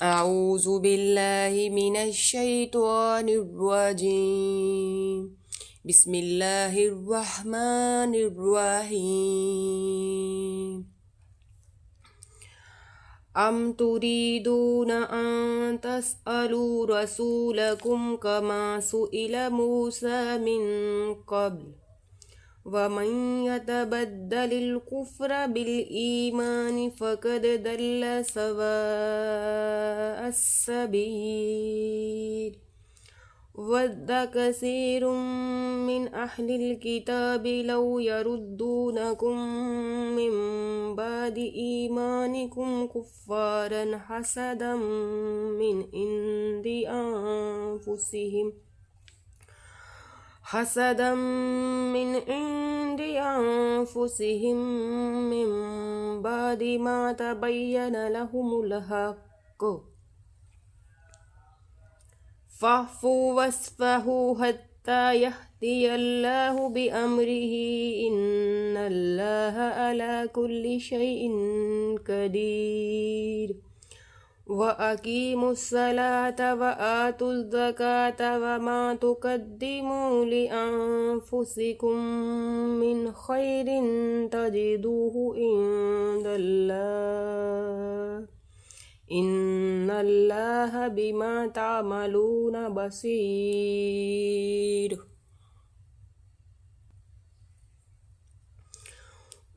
أعوذ بالله من الشيطان الرجيم. بسم الله الرحمن الرحيم. أم تريدون أن تسألوا رسولكم كما سئل موسى من قبل ومن يتبدل الكفر بالإيمان فقد ضل سواء السبيل ود كثير من أهل الكتاب لو يردونكم من بعد إيمانكم كفارا حسدا من عند أنفسهم من بعد ما تبين لهم الحق فاعفوا واصفحوا حتى يهدي الله بأمره إن الله على كل شيء قدير وأقيموا الصلاة وآتوا الزكاة وما تقدموا لأنفسكم من خير تجدوه عند الله إن الله بما تعملون بصير.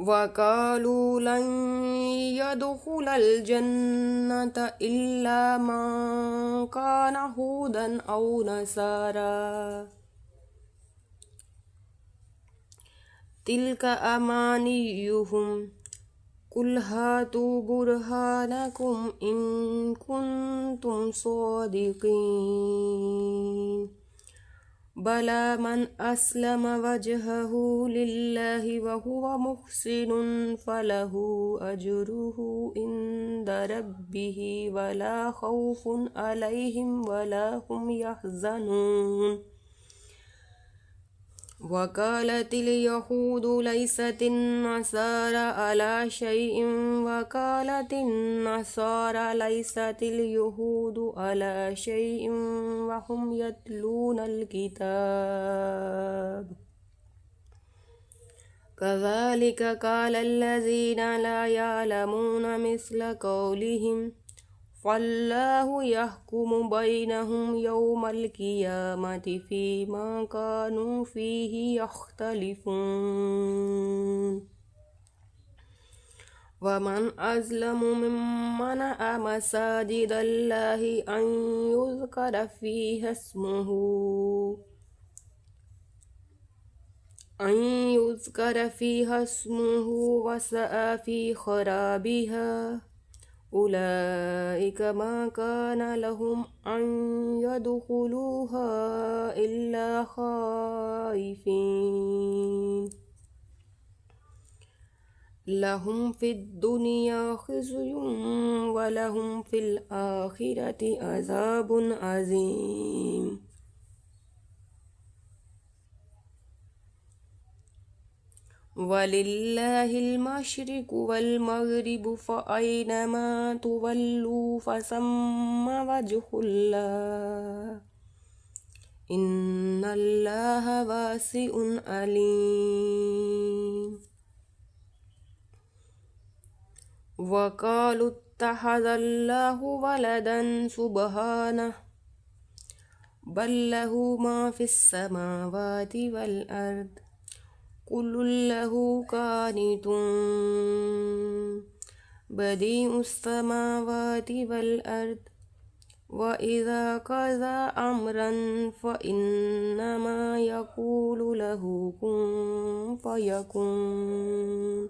وقالوا لن يدخل الجنة إلا من كان هودا أو نصارى تلك أمانيهم قل هاتوا برهانكم إن كنتم صادقين بلى من أسلم وجهه لله وهو محسن فله أجره عند ربه ولا خوف عليهم ولا هم يحزنون. وقالت اليهود ليست النصارى على شيء وقالت النصارى ليست اليهود على شيء وهم يتلون الكتاب كذلك قال الذين لا يعلمون مثل قولهم فالله يحكم بينهم يوم القيامة فيما كانوا فيه يختلفون. ومن أظلم ممن منع مساجد الله أن يذكر فيها اسمه وسعى في خرابها أولئك ما كان لهم أن يدخلوها إلا خائفين لهم في الدنيا خزي ولهم في الآخرة عذاب عظيم. ولله المشرق والمغرب فأينما تولوا فثم وجه الله إن الله واسع عليم. وقالوا اتخذ الله ولدا سبحانه بل له ما في السماوات والأرض كل له قانتون بديع السماوات والأرض وإذا قضى أمرا فإنما يقول له كن فيكون.